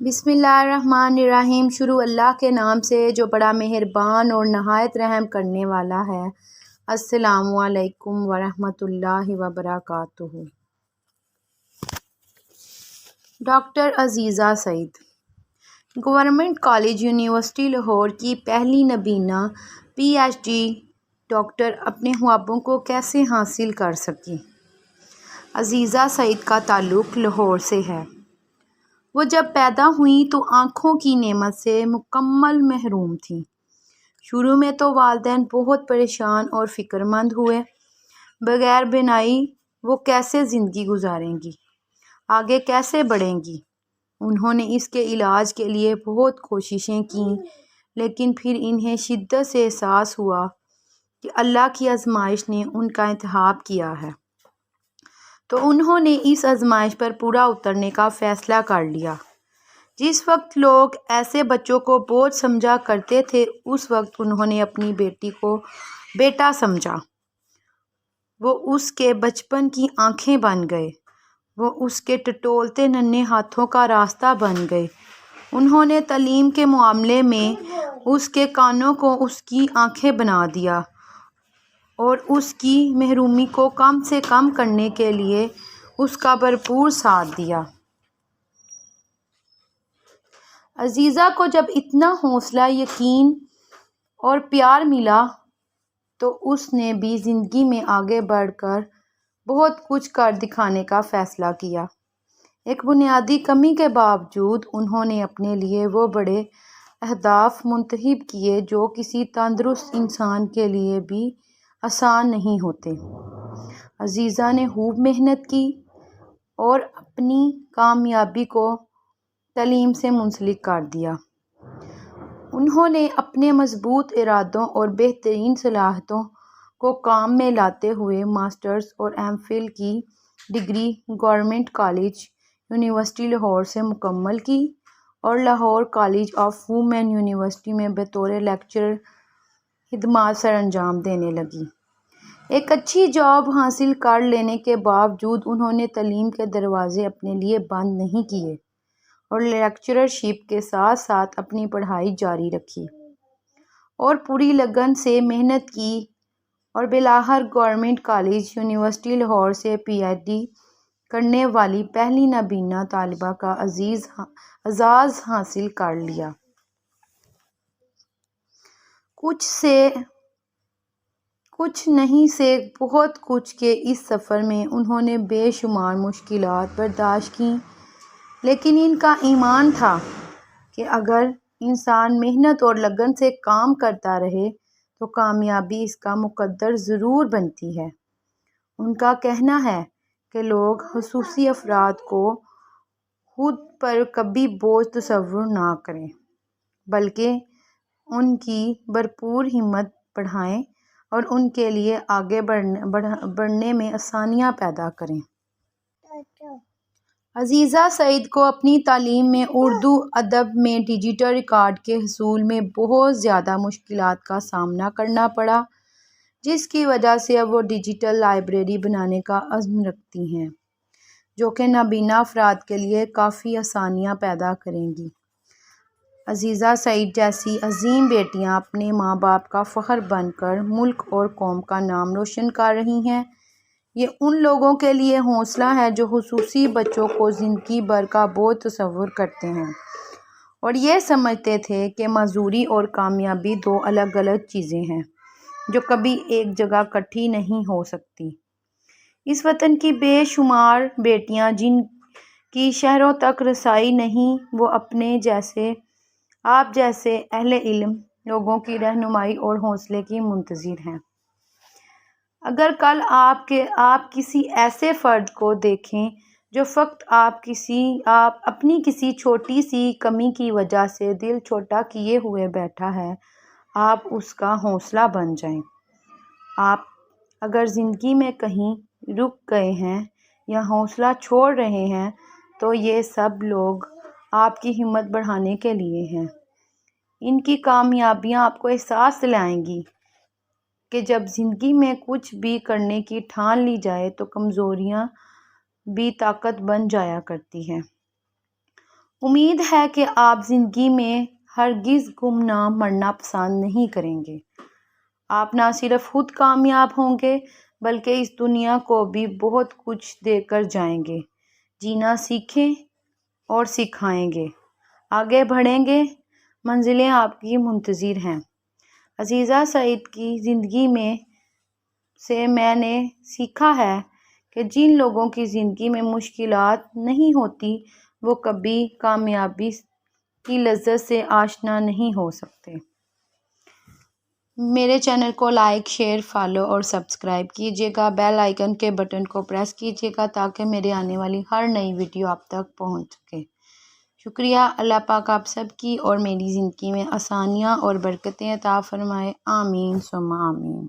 بسم اللہ الرحمن الرحیم۔ شروع اللہ کے نام سے جو بڑا مہربان اور نہایت رحم کرنے والا ہے۔ السلام علیکم ورحمۃ اللہ وبرکاتہ۔ ڈاکٹر عزیزہ سعید گورنمنٹ کالج یونیورسٹی لاہور کی پہلی نابینا پی ایچ ڈی ڈاکٹر اپنے خوابوں کو کیسے حاصل کر سکی؟ عزیزہ سعید کا تعلق لاہور سے ہے۔ وہ جب پیدا ہوئیں تو آنکھوں کی نعمت سے مکمل محروم تھیں۔ شروع میں تو والدین بہت پریشان اور فکر مند ہوئے۔ بغیر بینائی وہ کیسے زندگی گزاریں گی؟ آگے کیسے بڑھیں گی؟ انہوں نے اس کے علاج کے لیے بہت کوششیں کیں، لیکن پھر انہیں شدت سے احساس ہوا کہ اللہ کی آزمائش نے ان کا انتخاب کیا ہے، تو انہوں نے اس آزمائش پر پورا اترنے کا فیصلہ کر لیا۔ جس وقت لوگ ایسے بچوں کو بوجھ سمجھا کرتے تھے، اس وقت انہوں نے اپنی بیٹی کو بیٹا سمجھا۔ وہ اس کے بچپن کی آنکھیں بن گئے، وہ اس کے ٹٹولتے ننھے ہاتھوں کا راستہ بن گئے۔ انہوں نے تعلیم کے معاملے میں اس کے کانوں کو اس کی آنکھیں بنا دیا اور اس کی محرومی کو کم سے کم کرنے کے لیے اس کا بھرپور ساتھ دیا۔ عزیزہ کو جب اتنا حوصلہ، یقین اور پیار ملا تو اس نے بھی زندگی میں آگے بڑھ کر بہت کچھ کر دکھانے کا فیصلہ کیا۔ ایک بنیادی کمی کے باوجود انہوں نے اپنے لیے وہ بڑے اہداف منتخب کیے جو کسی تندرست انسان کے لیے بھی آسان نہیں ہوتے۔ عزیزہ نے خوب محنت کی اور اپنی کامیابی کو تعلیم سے منسلک کر دیا۔ انہوں نے اپنے مضبوط ارادوں اور بہترین صلاحیتوں کو کام میں لاتے ہوئے ماسٹرز اور ایم فل کی degree government college university Lahore سے مکمل کی اور Lahore college of women university میں بطور لیکچرر خدمات سر انجام دینے لگیں۔ ایک اچھی جاب حاصل کر لینے کے باوجود انہوں نے تعلیم کے دروازے اپنے لیے بند نہیں کیے اور لیکچررشپ کے ساتھ ساتھ اپنی پڑھائی جاری رکھی اور پوری لگن سے محنت کی اور بالآخر گورنمنٹ کالج یونیورسٹی لاہور سے پی ایچ ڈی کرنے والی پہلی نابینا طالبہ کا اعزاز حاصل کر لیا۔ کچھ نہیں سے بہت کچھ کے اس سفر میں انہوں نے بے شمار مشکلات برداشت کیں، لیکن ان کا ایمان تھا کہ اگر انسان محنت اور لگن سے کام کرتا رہے تو کامیابی اس کا مقدر ضرور بنتی ہے۔ ان کا کہنا ہے کہ لوگ خصوصی افراد کو خود پر کبھی بوجھ تصور نہ کریں، بلکہ ان کی بھرپور ہمت بڑھائیں اور ان کے لیے آگے بڑھنے میں آسانیاں پیدا کریں۔ عزیزہ سعید کو اپنی تعلیم میں اردو ادب میں ڈیجیٹل ریکارڈ کے حصول میں بہت زیادہ مشکلات کا سامنا کرنا پڑا، جس کی وجہ سے اب وہ ڈیجیٹل لائبریری بنانے کا عزم رکھتی ہیں، جو کہ نابینا افراد کے لیے کافی آسانیاں پیدا کرے گی۔ عزیزہ سعید جیسی عظیم بیٹیاں اپنے ماں باپ کا فخر بن کر ملک اور قوم کا نام روشن کر رہی ہیں۔ یہ ان لوگوں کے لیے حوصلہ ہے جو خصوصی بچوں کو زندگی بھر کا بوجھ تصور کرتے ہیں اور یہ سمجھتے تھے کہ معذوری اور کامیابی دو الگ الگ چیزیں ہیں جو کبھی ایک جگہ اکٹھی نہیں ہو سکتی۔ اس وطن کی بے شمار بیٹیاں جن کی شہروں تک رسائی نہیں، وہ آپ جیسے اہل علم لوگوں کی رہنمائی اور حوصلے کی منتظر ہیں۔ اگر کل آپ کسی ایسے فرد کو دیکھیں جو فقط اپنی کسی چھوٹی سی کمی کی وجہ سے دل چھوٹا کیے ہوئے بیٹھا ہے، آپ اس کا حوصلہ بن جائیں۔ آپ اگر زندگی میں کہیں رک گئے ہیں یا حوصلہ چھوڑ رہے ہیں تو یہ سب لوگ آپ کی ہمت بڑھانے کے لیے ہیں۔ ان کی کامیابیاں آپ کو احساس دلائیں گی کہ جب زندگی میں کچھ بھی کرنے کی ٹھان لی جائے تو کمزوریاں بھی طاقت بن جایا کرتی ہیں۔ امید ہے کہ آپ زندگی میں ہرگز گمنام مرنا پسند نہیں کریں گے۔ آپ نہ صرف خود کامیاب ہوں گے بلکہ اس دنیا کو بھی بہت کچھ دے کر جائیں گے۔ جینا سیکھیں اور سکھائیں گے، آگے بڑھیں گے، منزلیں آپ کی منتظر ہیں۔ عزیزہ سعید کی زندگی میں سے میں نے سیکھا ہے کہ جن لوگوں کی زندگی میں مشکلات نہیں ہوتی وہ کبھی کامیابی کی لذت سے آشنا نہیں ہو سکتے۔ میرے چینل کو لائک، شیئر، فالو اور سبسکرائب کیجیے گا۔ بیل آئیکن کے بٹن کو پریس کیجیے گا تاکہ میرے آنے والی ہر نئی ویڈیو آپ تک پہنچ سکے۔ شکریہ۔ اللہ پاک آپ سب کی اور میری زندگی میں آسانیاں اور برکتیں عطا فرمائے۔ آمین ثم آمین۔